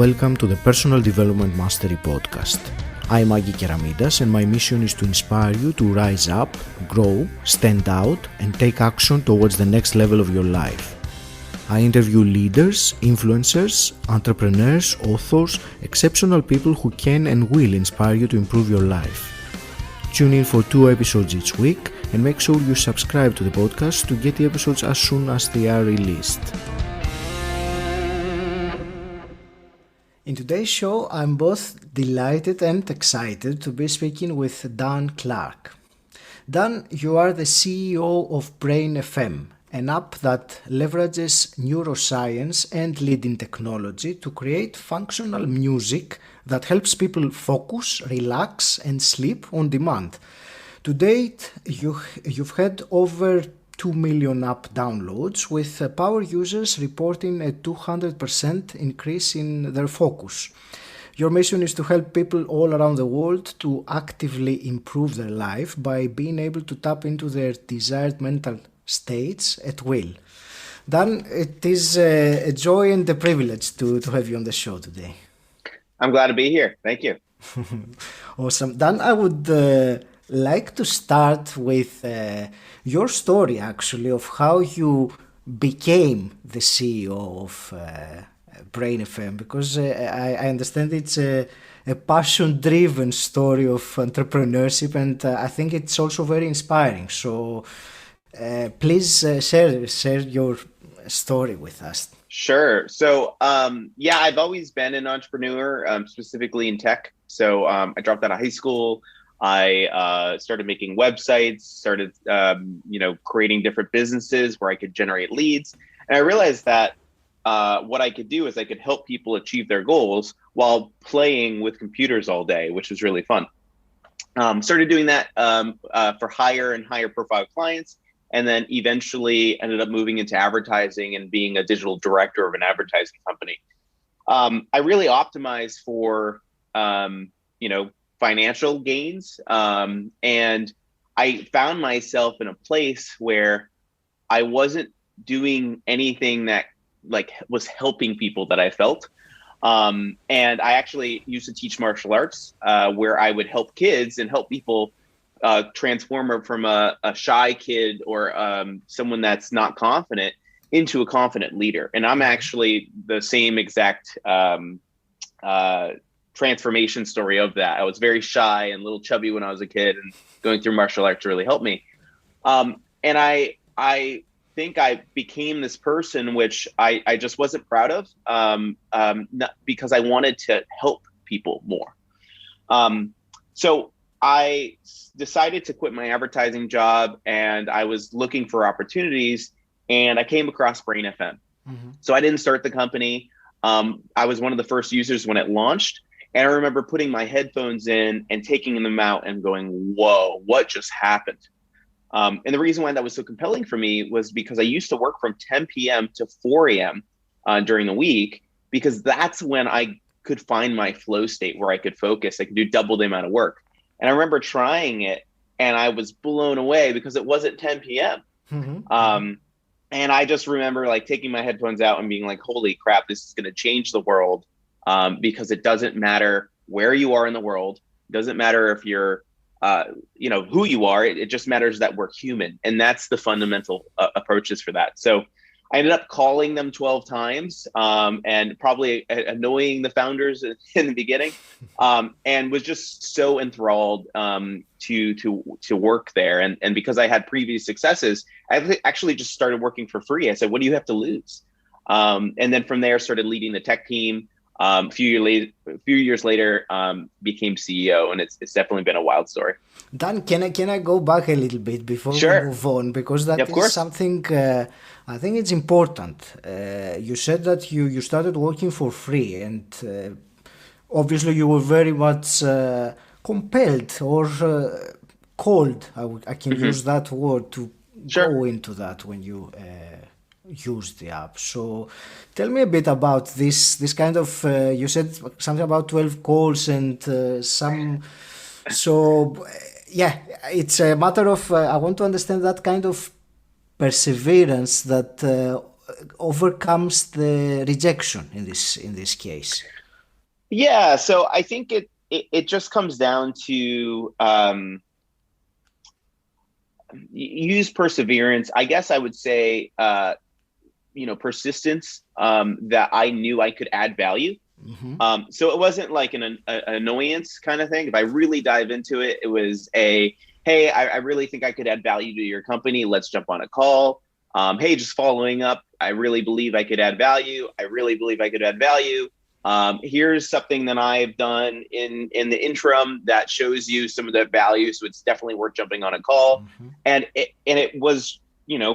Welcome to the Personal Development Mastery Podcast. I'm Agi Keramidas and my mission is to inspire you to rise up, grow, stand out and take action towards the next level of your life. I interview leaders, influencers, entrepreneurs, authors, exceptional people who can and will inspire you to improve your life. Tune in for 2 episodes each week and make sure you subscribe to the podcast to get the episodes as soon as they are released. In today's show, I'm both delighted and excited to be speaking with Dan Clark. Dan, you are the CEO of Brain.fm, an app that leverages neuroscience and leading technology to create functional music that helps people focus, relax, and sleep on demand. To date, you've had over 2 million app downloads, with power users reporting a 200% increase in their focus. Your mission is to help people all around the world to actively improve their life by being able to tap into their desired mental states at will. Dan, it is a joy and a privilege to have you on the show today. I'm glad to be here. Thank you. Awesome. Dan, I would like to start with your story, actually, of how you became the CEO of Brain.fm, because I understand it's a passion-driven story of entrepreneurship, and I think it's also very inspiring. So please share your story with us. Sure. So, I've always been an entrepreneur, specifically in tech. So I dropped out of high school. I started making websites, started, creating different businesses where I could generate leads. And I realized that what I could do is I could help people achieve their goals while playing with computers all day, which was really fun. Started doing that for higher and higher profile clients, and then eventually ended up moving into advertising and being a digital director of an advertising company. I really optimized for, financial gains. And I found myself in a place where I wasn't doing anything that was helping people that I felt. And I actually used to teach martial arts, where I would help kids and help people transform from a shy kid or someone that's not confident into a confident leader. And I'm actually the same exact transformation story of that. I was very shy and a little chubby when I was a kid, and going through martial arts really helped me. And I think I became this person which I just wasn't proud of, not because I wanted to help people more. So I decided to quit my advertising job, and I was looking for opportunities, and I came across Brain.fm. Mm-hmm. So I didn't start the company. I was one of the first users when it launched. And I remember putting my headphones in and taking them out and going, whoa, what just happened? And the reason why that was so compelling for me was because I used to work from 10 p.m. to 4 a.m. During the week, because that's when I could find my flow state where I could focus. I could do double the amount of work. And I remember trying it, and I was blown away because it wasn't 10 p.m. Mm-hmm. And I just remember taking my headphones out and being like, holy crap, this is going to change the world. Because it doesn't matter where you are in the world. It doesn't matter if you're, who you are. It just matters that we're human. And that's the fundamental approaches for that. So I ended up calling them 12 times and probably annoying the founders in the beginning, and was just so enthralled to work there. And because I had previous successes, I actually just started working for free. I said, what do you have to lose? And then from there, started leading the tech team. A few years later, became CEO, and it's definitely been a wild story. Dan, can I go back a little bit before Sure. we move on, because that is something I think it's important. You said that you started working for free, and obviously you were very much compelled or called. I can mm-hmm. use that word to go into that when you use the app. So tell me a bit about this kind of you said something about 12 calls and some. So it's a matter of I want to understand that kind of perseverance that overcomes the rejection in this case. Yeah, so I think it just comes down to use perseverance. I guess I would say persistence, that I knew I could add value. So it wasn't like an annoyance kind of thing. If I really dive into it, it was hey, I really think I could add value to your company. Let's jump on a call. Hey, just following up. I really believe I could add value. I really believe I could add value. Here's something that I've done in the interim that shows you some of that value. So it's definitely worth jumping on a call. And it was,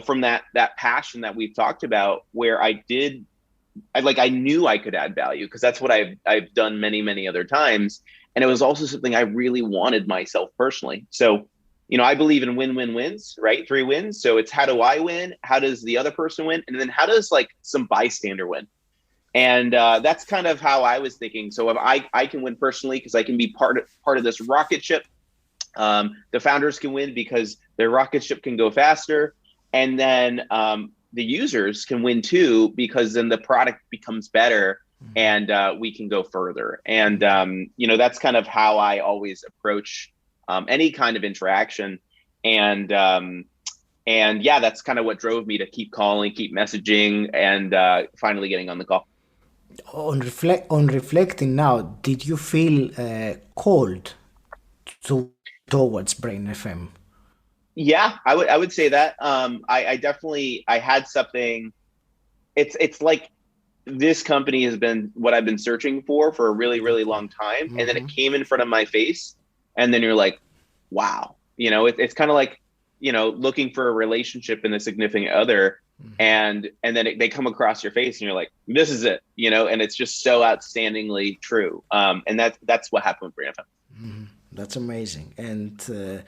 from that passion that we've talked about, where I knew I could add value, because that's what I've done many, many other times. And it was also something I really wanted myself personally. So, I believe in win-win-wins, right? 3 wins. So it's, how do I win? How does the other person win? And then how does like some bystander win? And that's kind of how I was thinking. So if I can win personally, because I can be part of this rocket ship. The founders can win because their rocket ship can go faster. And then the users can win too, because then the product becomes better, and we can go further. And, that's kind of how I always approach any kind of interaction. And yeah, that's kind of what drove me to keep calling, keep messaging, and finally getting on the call. On reflecting now, did you feel cold towards Brain FM? Yeah, I would say that. I definitely, I had something. It's like, this company has been what I've been searching for a really, really long time. And then it came in front of my face, and then you're like, wow, it's kind of like, looking for a relationship in a significant other. And then they come across your face, and you're like, this is it, and it's just so outstandingly true. And that's what happened with Brain FM. That's amazing. And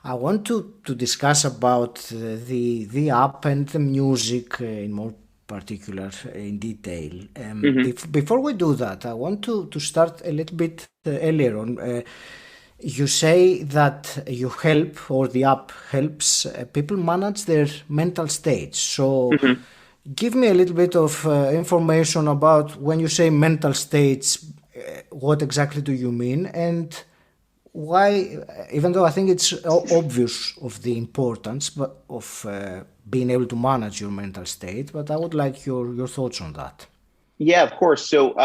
I want to discuss about the app and the music in more particular in detail. Before we do that, I want to start a little bit earlier on. You say that you help, or the app helps people manage their mental states. So give me a little bit of information about, when you say mental states, what exactly do you mean, and why, even though I think it's obvious of the importance of being able to manage your mental state, but I would like your thoughts on that. Yeah, of course. So,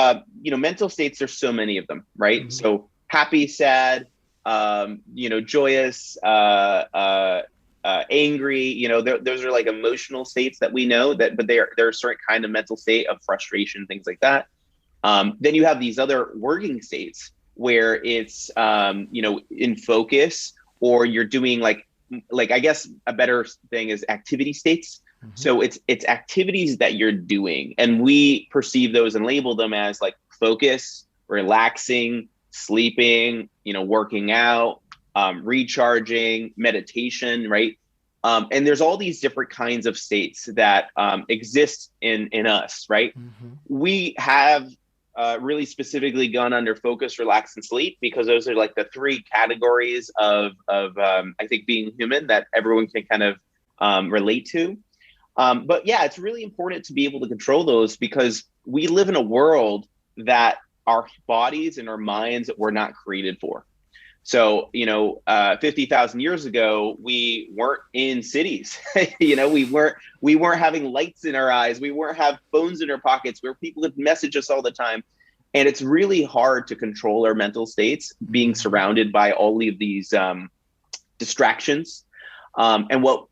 mental states, there's so many of them, right? So happy, sad, joyous, angry, those are like emotional states that we know that, but they're a certain kind of mental state of frustration, things like that. Then you have these other working states where it's, in focus, or you're doing like, I guess a better thing is activity states. So it's activities that you're doing, and we perceive those and label them as like focus, relaxing, sleeping, working out, recharging, meditation, right? And there's all these different kinds of states that exist in us, right? We have really specifically gone under focus, relax, and sleep, because those are like the 3 categories of I think being human that everyone can kind of relate to. But yeah, it's really important to be able to control those, because we live in a world that our bodies and our minds were not created for. So, 50,000 years ago, we weren't in cities. we weren't having lights in our eyes. We weren't have phones in our pockets where people could message us all the time. And it's really hard to control our mental states, being surrounded by all of these distractions. And what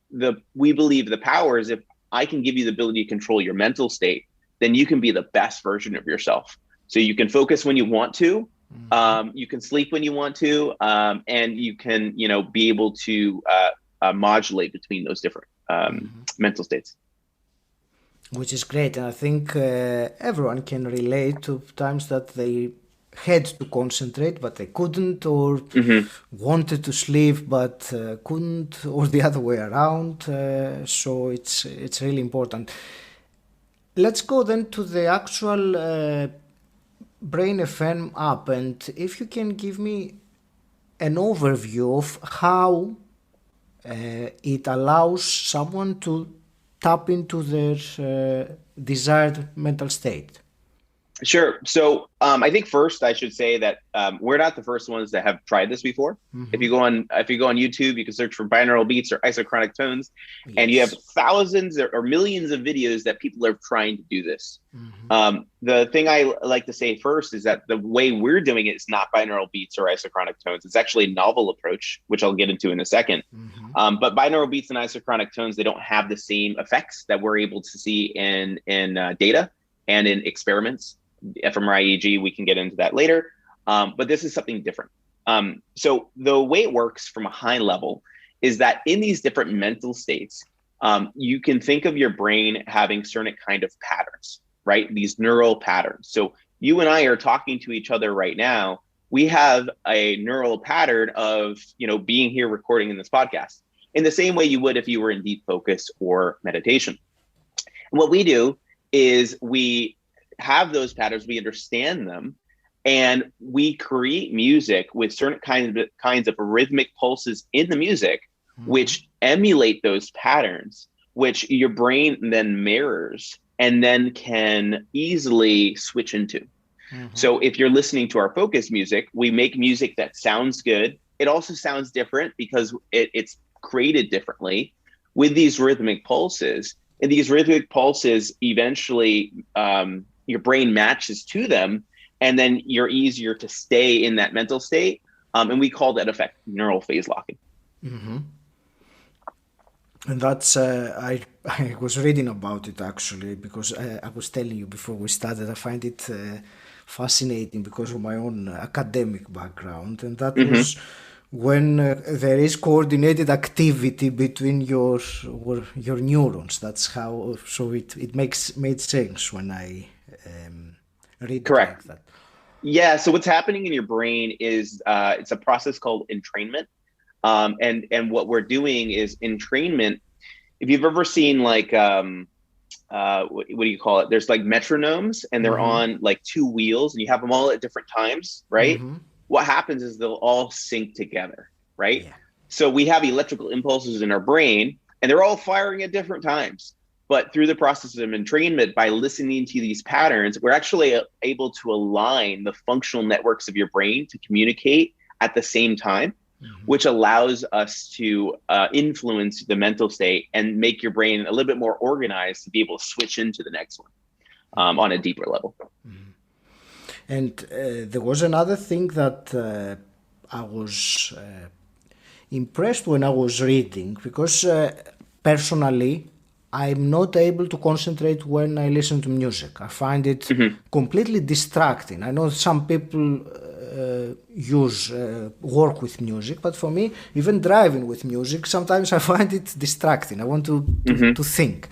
we believe the power is, if I can give you the ability to control your mental state, then you can be the best version of yourself. So you can focus when you want to, you can sleep when you want to, and you can, be able to modulate between those different mental states. Which is great. And I think everyone can relate to times that they had to concentrate, but they couldn't, or wanted to sleep, but couldn't, or the other way around. So it's really important. Let's go then to the actual Brain FM app, and if you can give me an overview of how it allows someone to tap into their desired mental state. Sure. So I think first I should say that we're not the first ones that have tried this before. If you go on YouTube, you can search for binaural beats or isochronic tones, and you have Yes. thousands or millions of videos that people are trying to do this. The thing I like to say first is that the way we're doing it is not binaural beats or isochronic tones. It's actually a novel approach, which I'll get into in a second. But binaural beats and isochronic tones, they don't have the same effects that we're able to see in data and in experiments. fMRI, EEG, we can get into that later. But this is something different. So the way it works from a high level is that in these different mental states, you can think of your brain having certain kind of patterns, right? These neural patterns. So you and I are talking to each other right now. We have a neural pattern of, being here recording in this podcast in the same way you would if you were in deep focus or meditation. And what we do is we have those patterns, we understand them, and we create music with certain kinds of rhythmic pulses in the music, which emulate those patterns, which your brain then mirrors and then can easily switch into. So if you're listening to our focus music, we make music that sounds good. It also sounds different because it's created differently with these rhythmic pulses. And these rhythmic pulses eventually, your brain matches to them, and then you're easier to stay in that mental state. And we call that effect neural phase locking. And that's, I was reading about it actually, because I was telling you before we started, I find it fascinating because of my own academic background. And that was when there is coordinated activity between your neurons. That's how, so it made sense when I read Correct. like that. Yeah. So what's happening in your brain is it's a process called entrainment. And what we're doing is entrainment. If you've ever seen like, what do you call it? There's like metronomes, and they're on like two wheels, and you have them all at different times, right? What happens is they'll all sync together, right? Yeah. So we have electrical impulses in our brain, and they're all firing at different times. But through the process of entrainment, by listening to these patterns, we're actually able to align the functional networks of your brain to communicate at the same time, which allows us to influence the mental state and make your brain a little bit more organized to be able to switch into the next one on a deeper level. And there was another thing that I was impressed when I was reading, because personally, I'm not able to concentrate when I listen to music. I find it completely distracting. I know some people work with music, but for me, even driving with music, sometimes I find it distracting. I want to think.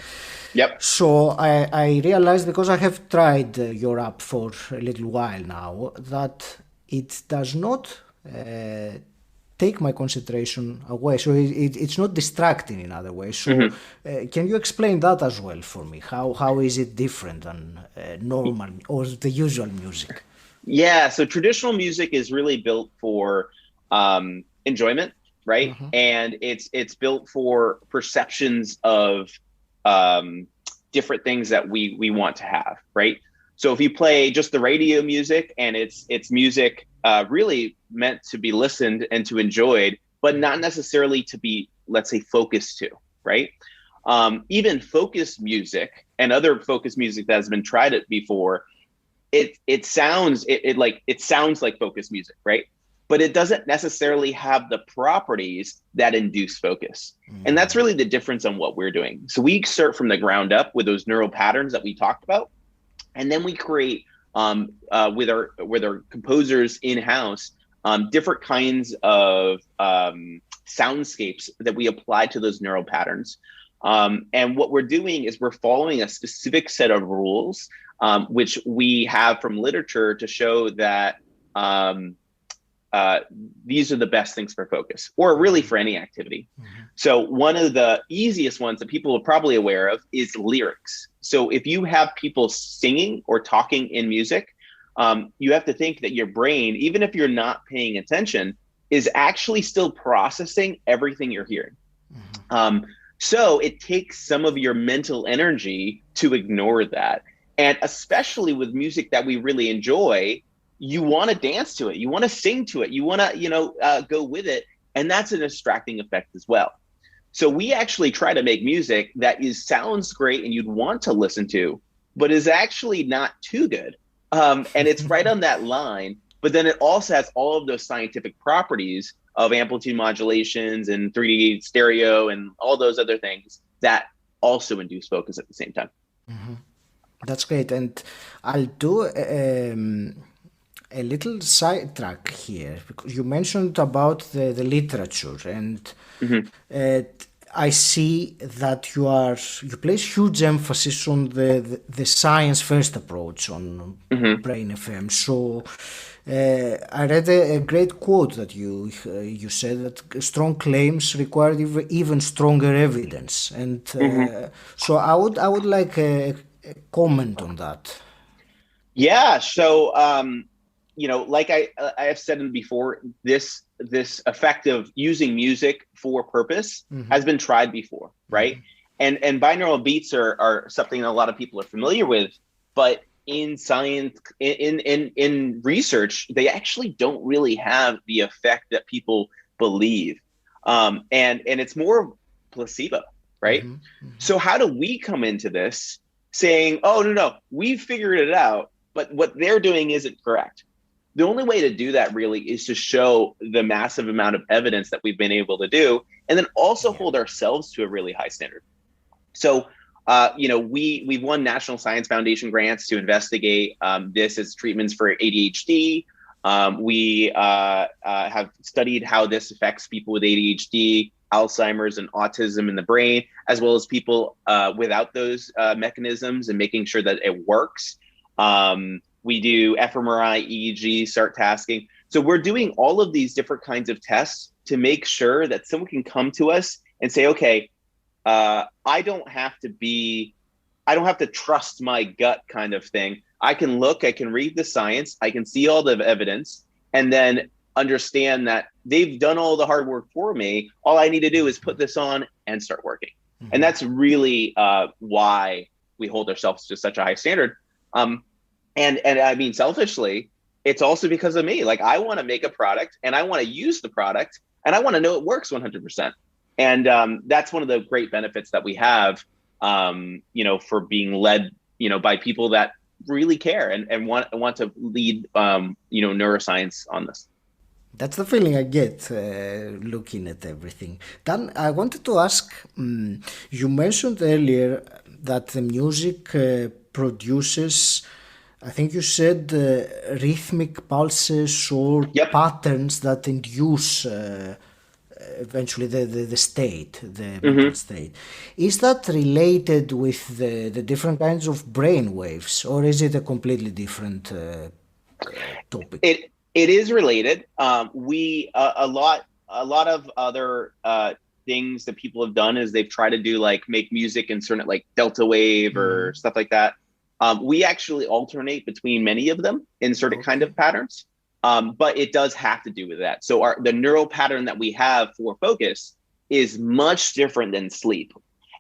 Yep. So I realized, because I have tried your app for a little while now, that it does not take my concentration away. So it's not distracting in other ways. So can you explain that as well for me? How is it different than normal or the usual music? Yeah, so traditional music is really built for enjoyment, right? And it's built for perceptions of different things that we want to have, right? So if you play just the radio music, and it's music really meant to be listened and to enjoyed, but not necessarily to be, let's say, focused to, right? Even focused music and other focused music that has been tried it before, it sounds like focused music, right? But it doesn't necessarily have the properties that induce focus. And that's really the difference on what we're doing. So we start from the ground up with those neural patterns that we talked about. And then we create with our composers in-house different kinds of soundscapes that we apply to those neural patterns. And what we're doing is we're following a specific set of rules, which we have from literature to show that these are the best things for focus, or really for any activity. So one of the easiest ones that people are probably aware of is lyrics. So if you have people singing or talking in music, you have to think that your brain, even if you're not paying attention, is actually still processing everything you're hearing. So it takes some of your mental energy to ignore that. And especially with music that we really enjoy, you want to dance to it. You want to sing to it. You want to, go with it. And that's a distracting effect as well. So we actually try to make music that sounds great and you'd want to listen to, but is actually not too good. And it's right on that line. But then it also has all of those scientific properties of amplitude modulations and 3D stereo and all those other things that also induce focus at the same time. Mm-hmm. That's great. And I'll do a little sidetrack here, because you mentioned about the literature, and I see that you place huge emphasis on the science first approach on Brain FM. So I read a great quote that you said that strong claims require even stronger evidence, and so I would like a comment on that. Yeah. So like I have said before, this effect of using music for purpose has been tried before, right? And binaural beats are something that a lot of people are familiar with, but in science, in research, they actually don't really have the effect that people believe. And it's more placebo, right? So how do we come into this saying, oh, no, we figured it out, but what they're doing isn't correct? The only way to do that really is to show the massive amount of evidence that we've been able to do, and then also hold ourselves to a really high standard. So, we've won National Science Foundation grants to investigate this as treatments for ADHD. We have studied how this affects people with ADHD, Alzheimer's, and autism in the brain, as well as people without those mechanisms, and making sure that it works. We do fMRI, EEG, start tasking. So we're doing all of these different kinds of tests to make sure that someone can come to us and say, okay, I don't have to trust my gut kind of thing. I can read the science, I can see all the evidence, and then understand that they've done all the hard work for me. All I need to do is put this on and start working. And that's really why we hold ourselves to such a high standard. And I mean, selfishly, it's also because of me. Like, I want to make a product and I want to use the product and I want to know it works 100%. And that's one of the great benefits that we have, for being led, by people that really care and want to lead, neuroscience on this. That's the feeling I get looking at everything. Dan, I wanted to ask, you mentioned earlier that the music produces, I think you said, rhythmic pulses or patterns that induce eventually the state, the mental state. Is that related with the different kinds of brain waves, or is it a completely different topic? It is related. A lot of other things that people have done is they've tried to do make music in certain delta wave or stuff like that. We actually alternate between many of them in certain kind of patterns, but it does have to do with that. So the neural pattern that we have for focus is much different than sleep.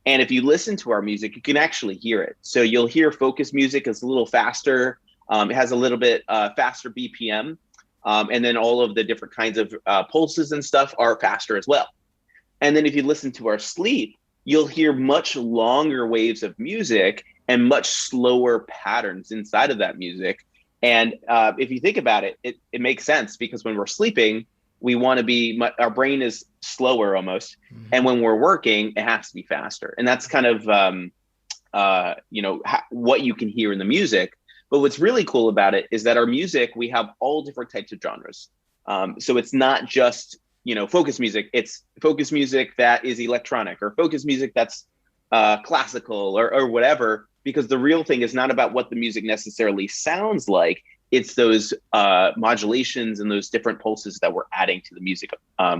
And if you listen to our music, you can actually hear it. So you'll hear focus music is a little faster. It has a little bit faster BPM. And then all of the different kinds of pulses and stuff are faster as well. And then if you listen to our sleep, you'll hear much longer waves of music and much slower patterns inside of that music. And if you think about it, it makes sense, because when we're sleeping, we want to be, our brain is slower almost. And when we're working, it has to be faster. And that's kind of, what you can hear in the music. But what's really cool about it is that our music, we have all different types of genres. So it's not just, focus music. It's focus music that is electronic, or focus music that's classical or whatever, because the real thing is not about what the music necessarily sounds like. It's those modulations and those different pulses that we're adding to the music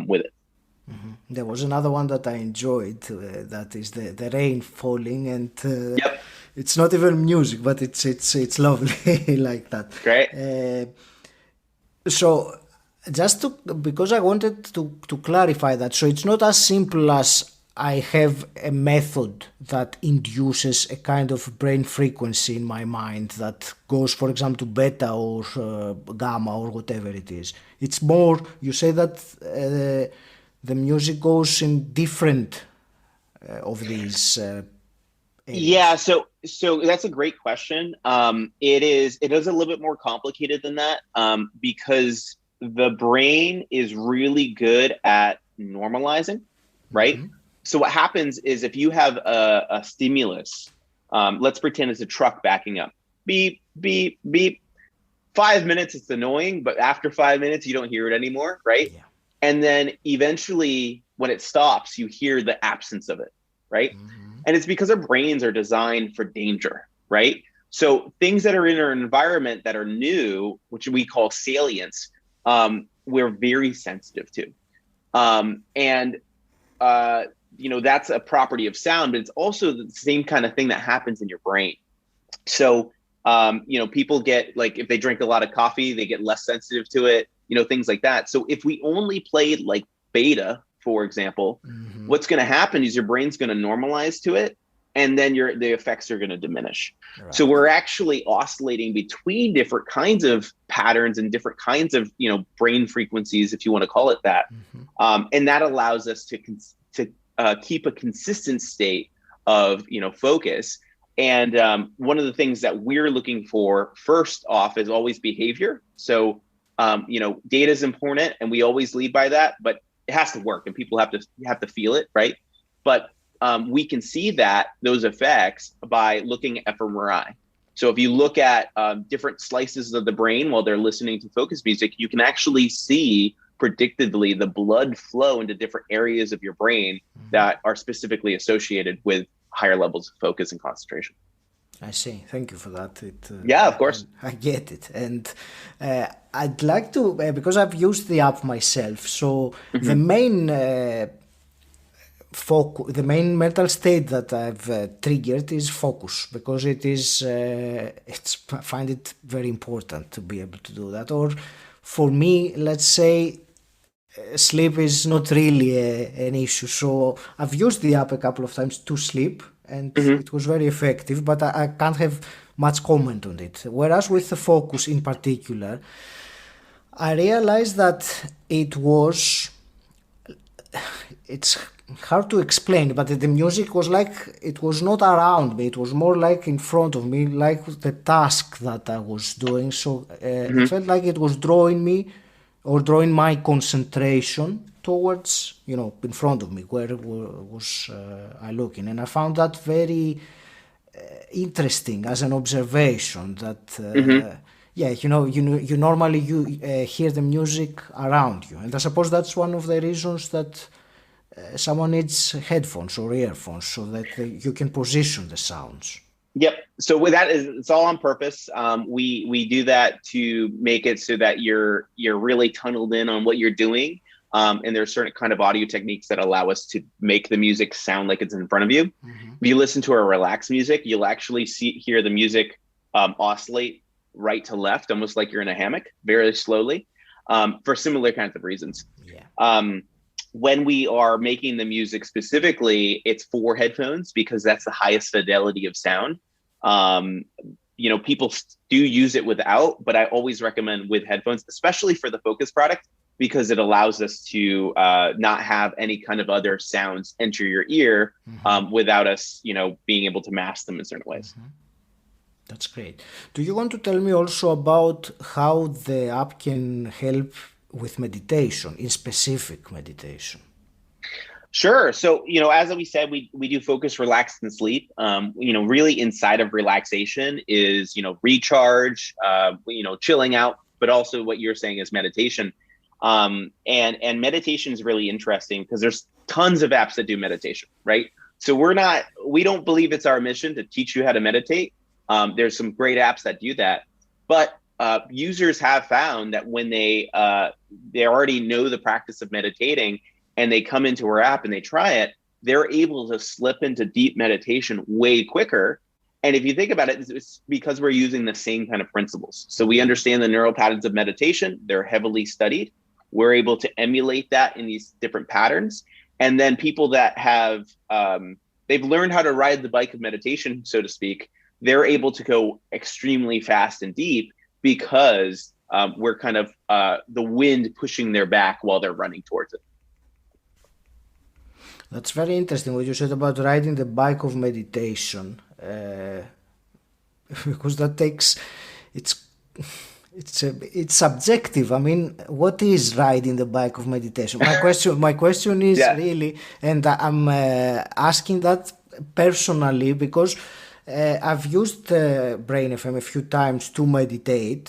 with it. There was another one that I enjoyed, that is the rain falling, and it's not even music, but it's lovely like that. Great. So just because I wanted to clarify that, so it's not as simple as I have a method that induces a kind of brain frequency in my mind that goes, for example, to beta or gamma or whatever it is. It's more, you say that the music goes in different of these areas. Yeah, so that's a great question. It is a little bit more complicated than that, because the brain is really good at normalizing, right? Mm-hmm. So what happens is if you have a stimulus, let's pretend it's a truck backing up. Beep, beep, beep. 5 minutes, it's annoying, but after 5 minutes, you don't hear it anymore, right? Yeah. And then eventually when it stops, you hear the absence of it, right? Mm-hmm. And it's because our brains are designed for danger, right? So things that are in our environment that are new, which we call salience, we're very sensitive to. That's a property of sound, but it's also the same kind of thing that happens in your brain. So, people get, like, if they drink a lot of coffee, they get less sensitive to it, things like that. So if we only played like beta, for example, Mm-hmm. what's going to happen is your brain's going to normalize to it, and then the effects are going to diminish. Right. So we're actually oscillating between different kinds of patterns and different kinds of, brain frequencies, if you want to call it that. Mm-hmm. And that allows us to keep a consistent state of, focus. And one of the things that we're looking for first off is always behavior. So, data is important, and we always lead by that, but it has to work, and people have to feel it, right? But we can see those effects by looking at fMRI. So if you look at different slices of the brain while they're listening to focus music, you can actually see predictably the blood flow into different areas of your brain that are specifically associated with higher levels of focus and concentration. I see. Thank you for that. Yeah, of course. I get it. And I'd like to, because I've used the app myself, so Mm-hmm. the main mental state that I've triggered is focus, because it is, I find it very important to be able to do that. Or for me, let's say, sleep is not really an issue. So I've used the app a couple of times to sleep, and it was very effective, but I can't have much comment on it. Whereas with the focus in particular, I realized that it's hard to explain, but the music was like, it was not around me, it was more like in front of me, like the task that I was doing. So it felt like it was drawing me, or drawing my concentration towards, in front of me, where was I looking. And I found that very interesting as an observation that, you normally hear the music around you. And I suppose that's one of the reasons that someone needs headphones or earphones, so that you can position the sounds. Yep. So with that, it's all on purpose. We do that to make it so that you're really tunneled in on what you're doing. And there's certain kind of audio techniques that allow us to make the music sound like it's in front of you. Mm-hmm. If you listen to our relaxed music, you'll actually hear the music oscillate right to left, almost like you're in a hammock, very slowly, for similar kinds of reasons. Yeah. When we are making the music specifically, it's for headphones, because that's the highest fidelity of sound. People do use it without, but I always recommend with headphones, especially for the Focus product, because it allows us to not have any kind of other sounds enter your ear without us, being able to mask them in certain ways. Mm-hmm. That's great. Do you want to tell me also about how the app can help with meditation, in specific meditation? Sure. So, as we said, we do focus, relax, and sleep. Really inside of relaxation is, recharge, chilling out, but also what you're saying is meditation. And meditation is really interesting because there's tons of apps that do meditation, right? So we don't believe it's our mission to teach you how to meditate. There's some great apps that do that, but users have found that when they already know the practice of meditating and they come into our app and they try it, they're able to slip into deep meditation way quicker. And if you think about it, it's because we're using the same kind of principles. So we understand the neural patterns of meditation. They're heavily studied. We're able to emulate that in these different patterns. And then people that have, they've learned how to ride the bike of meditation, so to speak, they're able to go extremely fast and deep because we're kind of the wind pushing their back while they're running towards it. That's very interesting what you said about riding the bike of meditation, because that takes it's subjective. I mean, what is riding the bike of meditation? My question is really, and I'm asking that personally because I've used Brain FM a few times to meditate.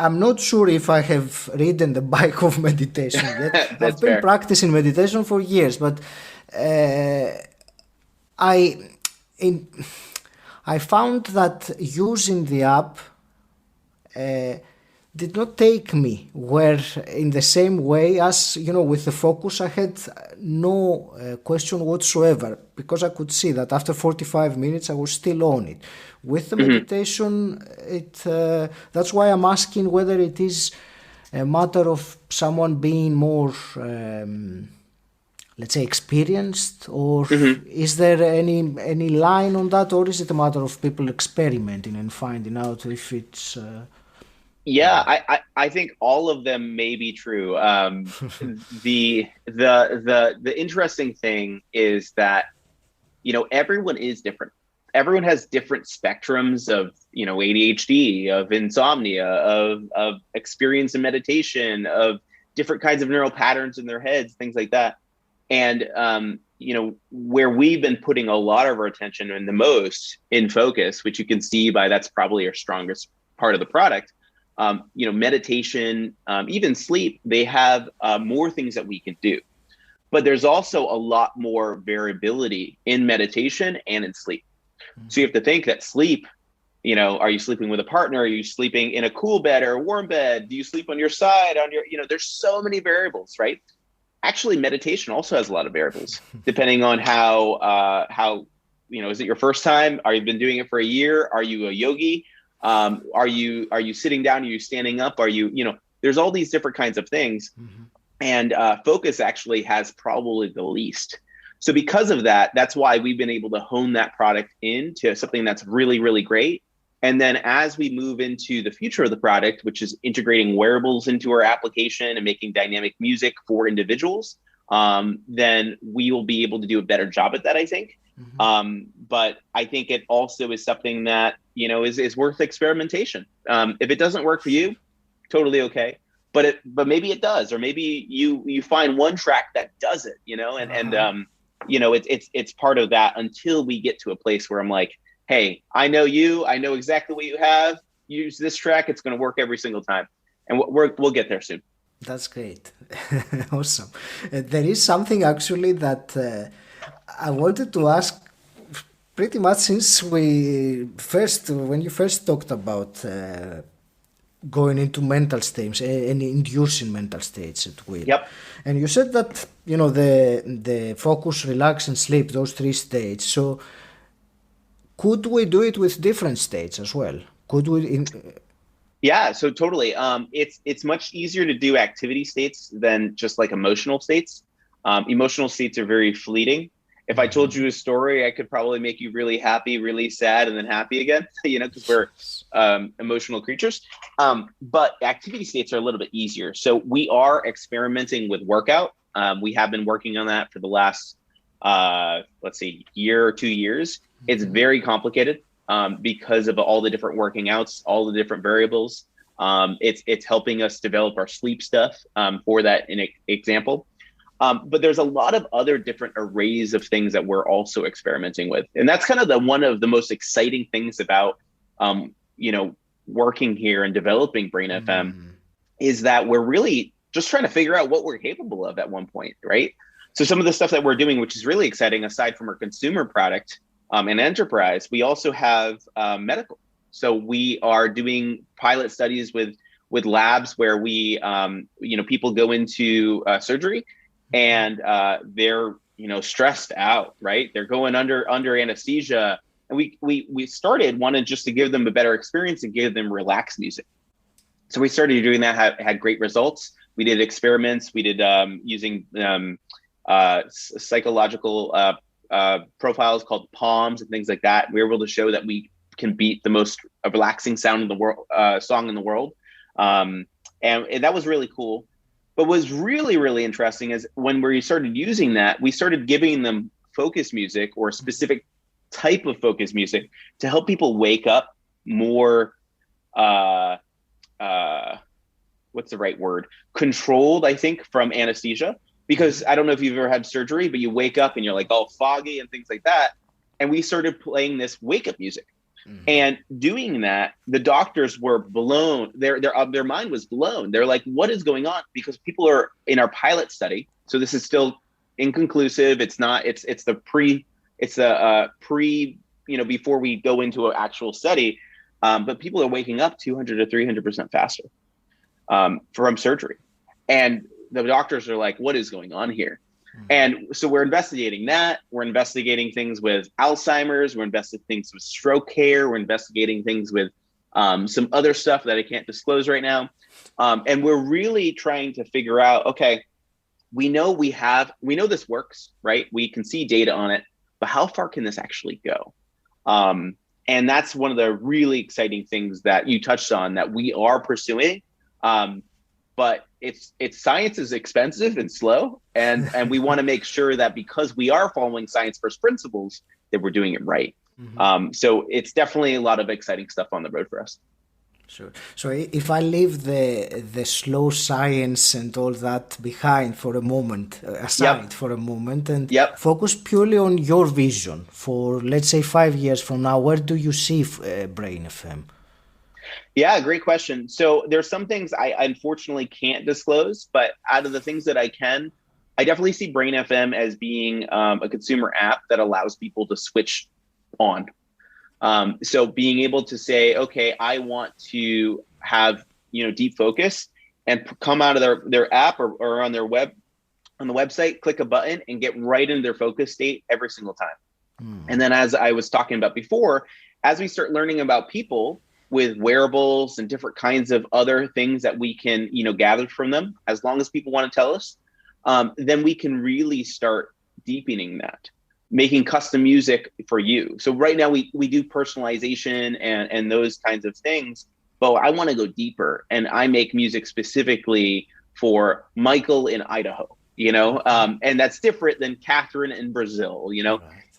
I'm not sure if I have ridden the bike of meditation yet. I've been practicing meditation for years, but I found that using the app did not take me where in the same way as, with the focus, I had no question whatsoever, because I could see that after 45 minutes I was still on it. With the meditation, that's why I'm asking whether it is a matter of someone being more, let's say, experienced, or is there any line on that, or is it a matter of people experimenting and finding out if it's... I think all of them may be true. The interesting thing is that, everyone is different. Everyone has different spectrums of, ADHD, of insomnia, of experience in meditation, of different kinds of neural patterns in their heads, things like that. And, where we've been putting a lot of our attention and the most in focus, which you can see by that's probably our strongest part of the product, meditation, even sleep, they have more things that we can do. But there's also a lot more variability in meditation and in sleep. So you have to think that sleep, are you sleeping with a partner? Are you sleeping in a cool bed or a warm bed? Do you sleep on your side, on your, there's so many variables, right? Actually, meditation also has a lot of variables, depending on how, is it your first time? Are you been doing it for a year? Are you a yogi? Are you sitting down? Are you standing up? Are you, there's all these different kinds of things. And focus actually has probably the least. So because of that, that's why we've been able to hone that product into something that's really, really great. And then as we move into the future of the product, which is integrating wearables into our application and making dynamic music for individuals, then we will be able to do a better job at that, I think. But I think it also is something that, is worth experimentation. If it doesn't work for you, totally okay. But maybe it does, or maybe you find one track that does it, it's part of that until we get to a place where I'm like, hey, I know you, I know exactly what you have. Use this track. It's going to work every single time. And we'll get there soon. That's great. Awesome. There is something actually that I wanted to ask pretty much since when you first talked about going into mental states and inducing mental states at will. Yep. And you said that, the focus, relax, and sleep, those three states. So could we do it with different states as well? Could we? Yeah, so totally. It's much easier to do activity states than just like emotional states. Emotional states are very fleeting. If I told you a story, I could probably make you really happy, really sad, and then happy again, because we're emotional creatures. But activity states are a little bit easier. So we are experimenting with workout. We have been working on that for the last, let's say, year or 2 years. It's very complicated because of all the different working outs, all the different variables. It's helping us develop our sleep stuff for that example. But there's a lot of other different arrays of things that we're also experimenting with. And that's kind of one of the most exciting things about, working here and developing Brain FM is that we're really just trying to figure out what we're capable of at one point, right? So some of the stuff that we're doing, which is really exciting, aside from our consumer product and enterprise, we also have medical. So we are doing pilot studies with labs where we, people go into surgery and they're, stressed out, right? They're going under anesthesia. And we started wanting just to give them a better experience and give them relaxed music. So we started doing that, had great results. We did experiments. We did using psychological profiles called 𝗏𝗲s and things like that. We were able to show that we can beat the most relaxing sound in the world, song in the world, and that was really cool. But what's really, really interesting is when we started using that, we started giving them focus music or a specific type of focus music to help people wake up more, what's the right word? Controlled, I think, from anesthesia. Because I don't know if you've ever had surgery, but you wake up and you're like all foggy and things like that. And we started playing this wake up music. Mm-hmm. And doing that, the doctors were blown. Their mind was blown. They're like, what is going on? Because people are in our pilot study. So this is still inconclusive. It's not, it's the pre, before we go into an actual study. But people are waking up 200 to 300% faster from surgery. And the doctors are like, what is going on here? Mm-hmm. And so we're investigating that. We're investigating things with Alzheimer's. We're investigating things with stroke care. We're investigating things with some other stuff that I can't disclose right now. And we're really trying to figure out, okay, we know this works, right? We can see data on it, but how far can this actually go? And that's one of the really exciting things that you touched on that we are pursuing. But it's science is expensive and slow, and we want to make sure that because we are following science first principles, that we're doing it right. Mm-hmm. So it's definitely a lot of exciting stuff on the road for us. Sure. So if I leave the slow science and all that behind for a moment, aside for a moment, and focus purely on your vision for, let's say, 5 years from now, where do you see Brain FM? Yeah, great question. So there's some things I unfortunately can't disclose, but out of the things that I can, I definitely see Brain FM as being a consumer app that allows people to switch on. So being able to say, okay, I want to have, deep focus and come out of their app or on their on the website, click a button and get right into their focus state every single time. And then as I was talking about before, as we start learning about people with wearables and different kinds of other things that we can, gather from them, as long as people want to tell us, then we can really start deepening that, making custom music for you. So right now we do personalization and those kinds of things, but I want to go deeper and I make music specifically for Michael in Idaho, and that's different than Catherine in Brazil,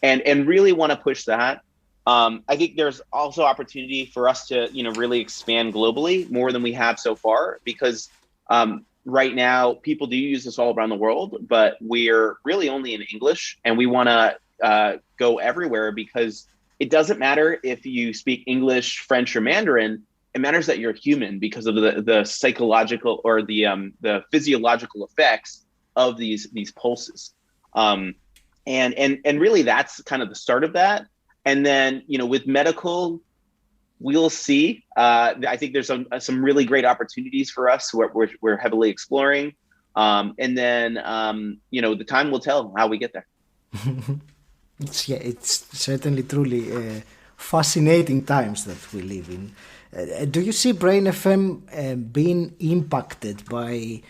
and really want to push that. I think there's also opportunity for us to, really expand globally more than we have so far, because right now people do use this all around the world, but we're really only in English, and we want to go everywhere, because it doesn't matter if you speak English, French, or Mandarin. It matters that you're human because of the psychological or the physiological effects of these pulses. And really that's kind of the start of that. And then, with medical, we'll see. I think there's some really great opportunities for us we're heavily exploring. And then, the time will tell how we get there. It's certainly truly fascinating times that we live in. Do you see Brain FM being impacted by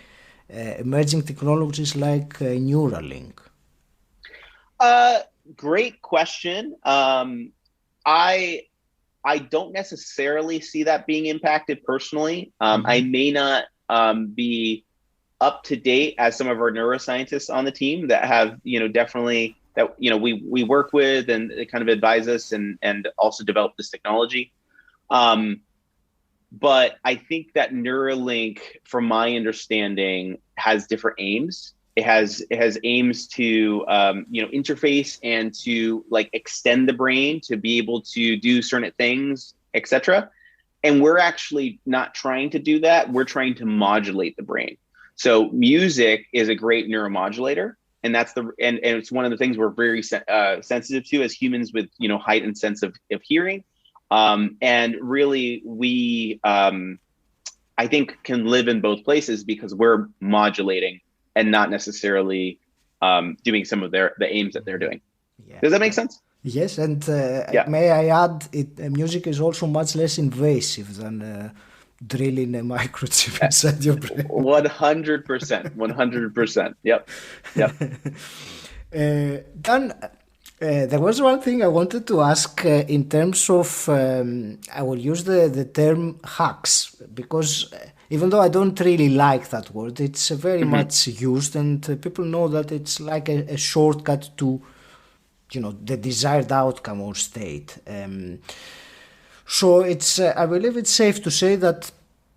emerging technologies like Neuralink? Great question. I don't necessarily see that being impacted personally. I may not be up to date as some of our neuroscientists on the team that have, definitely that, we work with and they kind of advise us and also develop this technology. But I think that Neuralink, from my understanding, has different aims. It has aims to, interface and to extend the brain to be able to do certain things, etc. And we're actually not trying to do that. We're trying to modulate the brain. So music is a great neuromodulator, and that's and it's one of the things we're very sensitive to as humans with heightened sense of hearing. And really, we I think can live in both places because we're modulating and not necessarily doing some of the aims that they're doing. Yeah. Does that make sense? Yes, and may I add, music is also much less invasive than drilling a microchip inside your brain. 100%. 100%. Yep. Then there was one thing I wanted to ask in terms of, I will use the term hacks, because even though I don't really like that word, it's very much used, and people know that it's like a shortcut to, the desired outcome or state. So it's, I believe it's safe to say that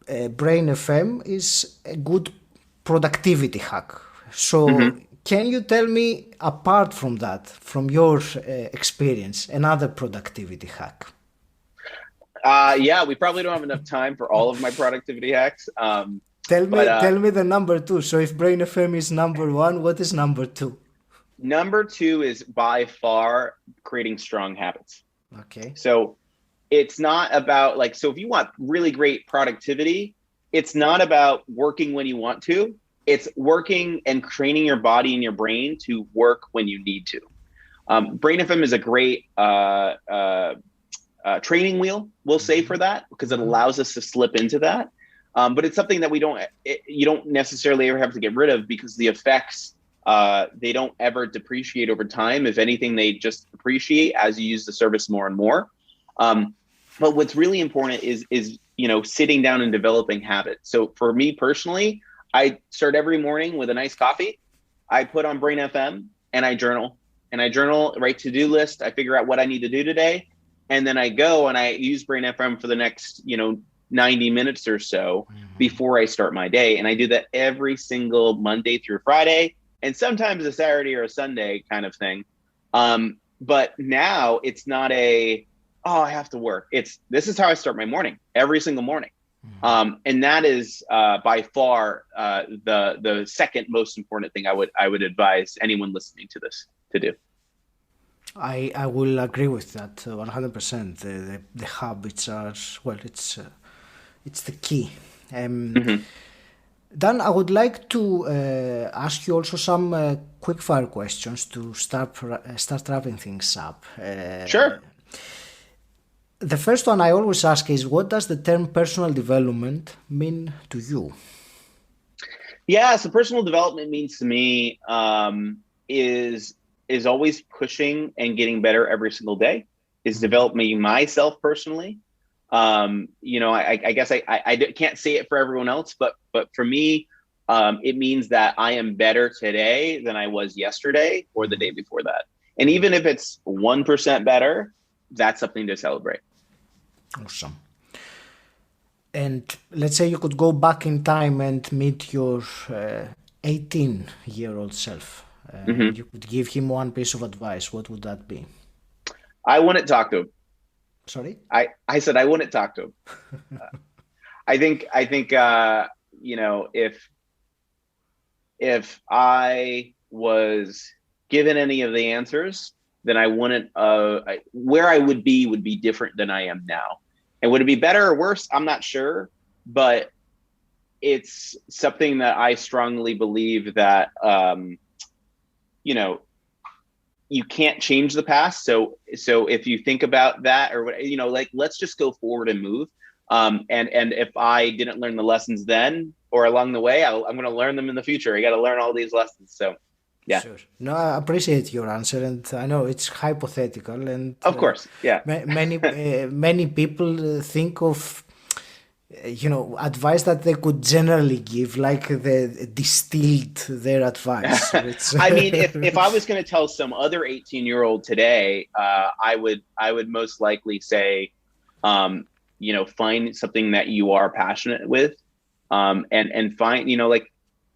Brain FM is a good productivity hack. So can you tell me, apart from that, from your experience, another productivity hack? Yeah, we probably don't have enough time for all of my productivity hacks. Tell me the number 2. So if Brain FM is number 1, what is number 2? Number 2 is by far creating strong habits. Okay. So it's not about so if you want really great productivity, it's not about working when you want to. It's working and training your body and your brain to work when you need to. Brain FM is a great training wheel, we'll say, for that, because it allows us to slip into that. But it's something that you don't necessarily ever have to get rid of, because the effects, they don't ever depreciate over time. If anything, they just appreciate as you use the service more and more. But what's really important is sitting down and developing habits. So for me personally, I start every morning with a nice coffee. I put on Brain FM and I journal. Write to-do list. I figure out what I need to do today. And then I go and I use Brain FM for the next, 90 minutes or so before I start my day. And I do that every single Monday through Friday, and sometimes a Saturday or a Sunday kind of thing. But now it's not I have to work. This is how I start my morning, every single morning. And that is by far the second most important thing I would advise anyone listening to this to do. I will agree with that 100%. The habits are, it's the key. Dan, I would like to ask you also some quick fire questions to start wrapping things up. Sure. The first one I always ask is, what does the term personal development mean to you? Yeah, so personal development means to me is always pushing and getting better every single day, is developing myself personally. I guess I can't say it for everyone else, but for me, it means that I am better today than I was yesterday or the day before that. And even if it's 1% better, that's something to celebrate. Awesome. And let's say you could go back in time and meet your 18-year-old self. You could give him one piece of advice. What would that be? I wouldn't talk to him. Sorry? I said I wouldn't talk to him. I think if I was given any of the answers, then I wouldn't, where I would be different than I am now. And would it be better or worse? I'm not sure, but it's something that I strongly believe that, you can't change the past. So if you think about that, or let's just go forward and move. And if I didn't learn the lessons then or along the way, I'm going to learn them in the future. I got to learn all these lessons. So yeah. Sure. No, I appreciate your answer, and I know it's hypothetical, and of course, yeah. Many people think of advice that they could generally give, like the distilled their advice. I mean, if I was going to tell some other 18-year-old today, I would most likely say, find something that you are passionate with, and find,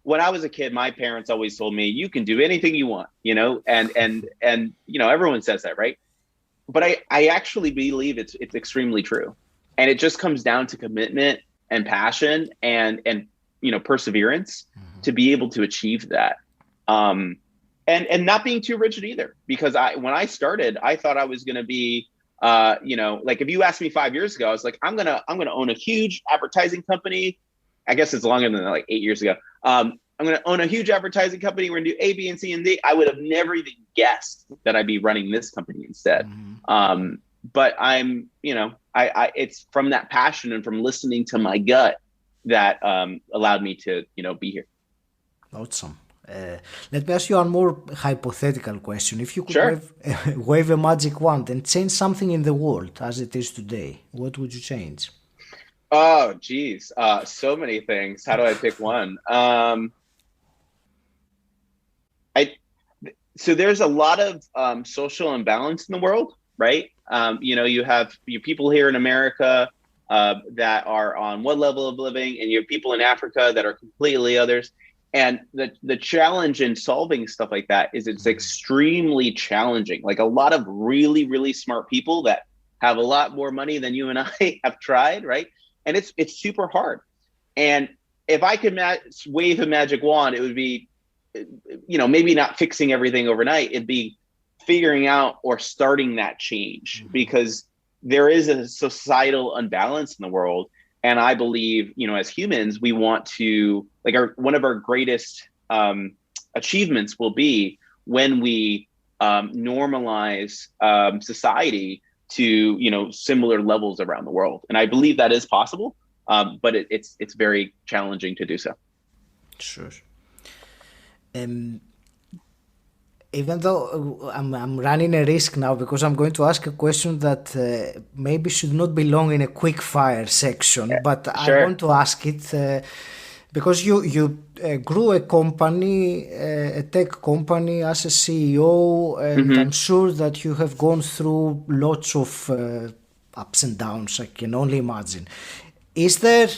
when I was a kid, my parents always told me, you can do anything you want, and everyone says that, right? But I actually believe it's extremely true. And it just comes down to commitment and passion and perseverance to be able to achieve that. And not being too rigid either, because when I started, I thought I was going to be, if you asked me 5 years ago, I was like, I'm going to own a huge advertising company. I guess it's longer than 8 years ago. I'm going to own a huge advertising company. We're going to do A, B, and C, and D. I would have never even guessed that I'd be running this company instead. but I'm, it's from that passion and from listening to my gut that allowed me to, be here. Awesome. Let me ask you one more hypothetical question. If you could Sure. wave a magic wand and change something in the world as it is today, what would you change? Oh, geez. So many things. How do I pick one? So there's a lot of social imbalance in the world, right? You have people here in America that are on one level of living, and you have people in Africa that are completely others. And the challenge in solving stuff like that is it's extremely challenging. Like a lot of really, really smart people that have a lot more money than you and I have tried, right? And it's super hard. And if I could wave a magic wand, it would be, maybe not fixing everything overnight. It'd be figuring out or starting that change, because there is a societal imbalance in the world. And I believe, as humans, we want to, like, one of our greatest achievements will be when we normalize society to, similar levels around the world. And I believe that is possible, but it's very challenging to do so. Sure. Even though I'm running a risk now, because I'm going to ask a question that maybe should not belong in a quick fire section, but Sure. I want to ask it because you grew a company, a tech company as a CEO, and I'm sure that you have gone through lots of ups and downs, I can only imagine. Is there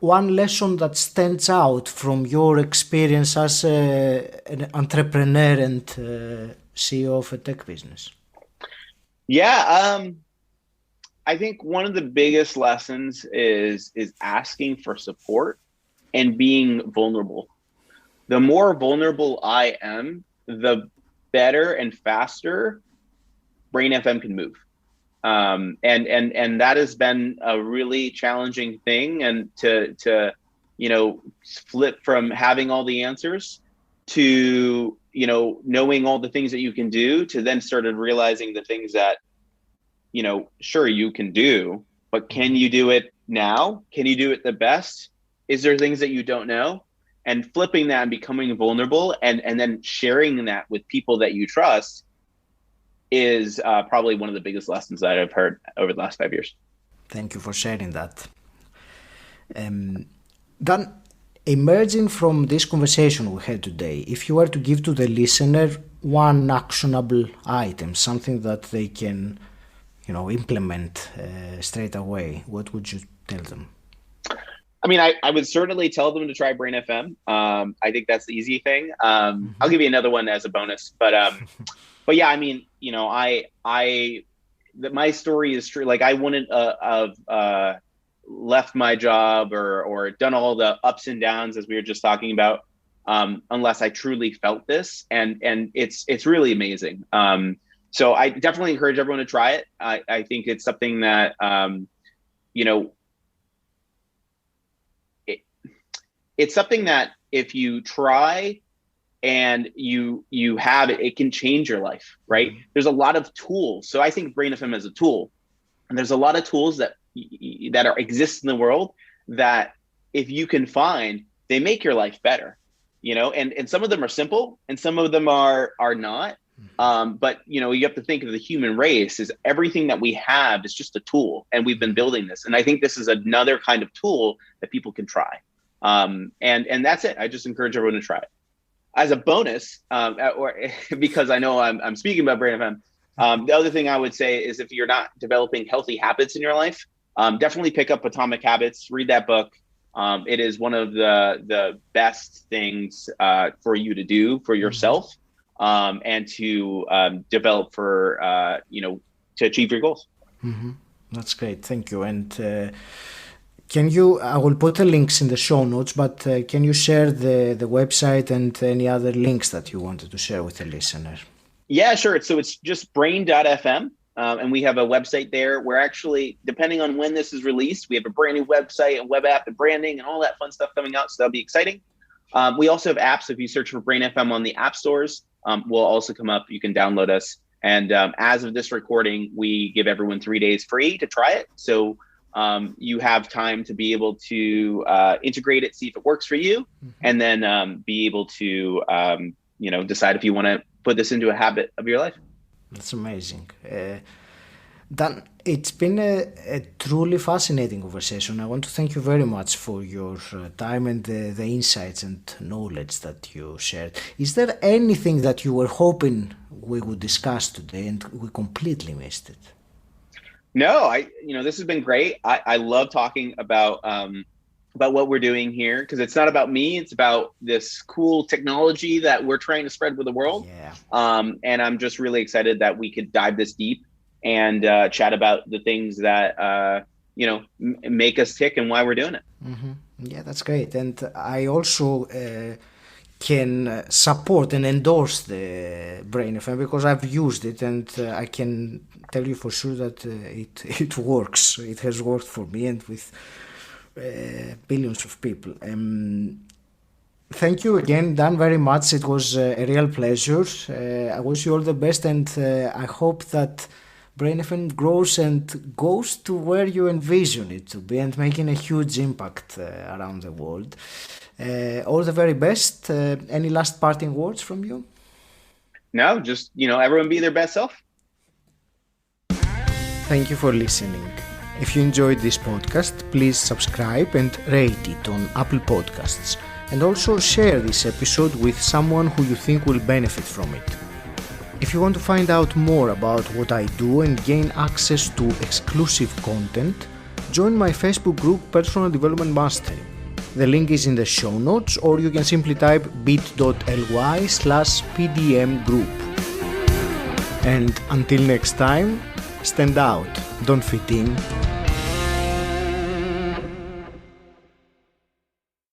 one lesson that stands out from your experience as an entrepreneur and CEO of a tech business? Yeah, I think one of the biggest lessons is asking for support and being vulnerable. The more vulnerable I am, the better and faster Brain FM can move. And that has been a really challenging thing, and to flip from having all the answers to knowing all the things that you can do, to then started realizing the things that sure you can do, but can you do it now? Can you do it the best? Is there things that you don't know? And flipping that and becoming vulnerable and then sharing that with people that you trust is probably one of the biggest lessons that I've heard over the last 5 years. Thank you for sharing that. Then, emerging from this conversation we had today, if you were to give to the listener one actionable item, something that they can, implement straight away, what would you tell them? I mean, I would certainly tell them to try Brain FM. I think that's the easy thing. I'll give you another one as a bonus, but yeah, I mean, my story is true. Like, I wouldn't have left my job or done all the ups and downs as we were just talking about, unless I truly felt this, and it's really amazing. So I definitely encourage everyone to try it. I think it's something that it's something that if you try and you have it, it can change your life, right? There's a lot of tools. So I think Brain FM is a tool, and there's a lot of tools that exist in the world that if you can find, they make your life better, and some of them are simple and some of them are not. But you have to think of the human race as everything that we have is just a tool, and we've been building this. And I think this is another kind of tool that people can try. And that's it. I just encourage everyone to try it. As a bonus, or because I know I'm speaking about Brain FM, the other thing I would say is if you're not developing healthy habits in your life, definitely pick up Atomic Habits, read that book. It is one of the best things for you to do for yourself, and to develop for, to achieve your goals. That's great. Thank you. And I will put the links in the show notes, but can you share the website and any other links that you wanted to share with the listener? Yeah, sure. So it's just brain.fm. And we have a website there. We're actually, depending on when this is released, we have a brand new website and web app and branding and all that fun stuff coming out. So that'll be exciting. We also have apps. If you search for Brain FM on the app stores, we'll also come up. You can download us. And as of this recording, we give everyone 3 days free to try it. So you have time to be able to integrate it, see if it works for you, and then be able to decide if you want to put this into a habit of your life. That's amazing. Dan, it's been a truly fascinating conversation. I want to thank you very much for your time and the insights and knowledge that you shared. Is there anything that you were hoping we would discuss today and we completely missed it? No, this has been great. I love talking about what we're doing here, because it's not about me. It's about this cool technology that we're trying to spread with the world. Yeah. And I'm just really excited that we could dive this deep and chat about the things that, make us tick and why we're doing it. Mm-hmm. Yeah, that's great. And I also can support and endorse the Brain FM because I've used it, and I can tell you for sure that it works. It has worked for me and with billions of people. Thank you again, Dan, very much. It was a real pleasure. I wish you all the best, and I hope that Brain FM grows and goes to where you envision it to be and making a huge impact around the world. All the very best. Any last parting words from you? No, just, everyone be their best self. Thank you for listening. If you enjoyed this podcast, please subscribe and rate it on Apple Podcasts. And also share this episode with someone who you think will benefit from it. If you want to find out more about what I do and gain access to exclusive content, join my Facebook group Personal Development Mastery. The link is in the show notes, or you can simply type bit.ly/PDM group. And until next time, stand out, don't fit in.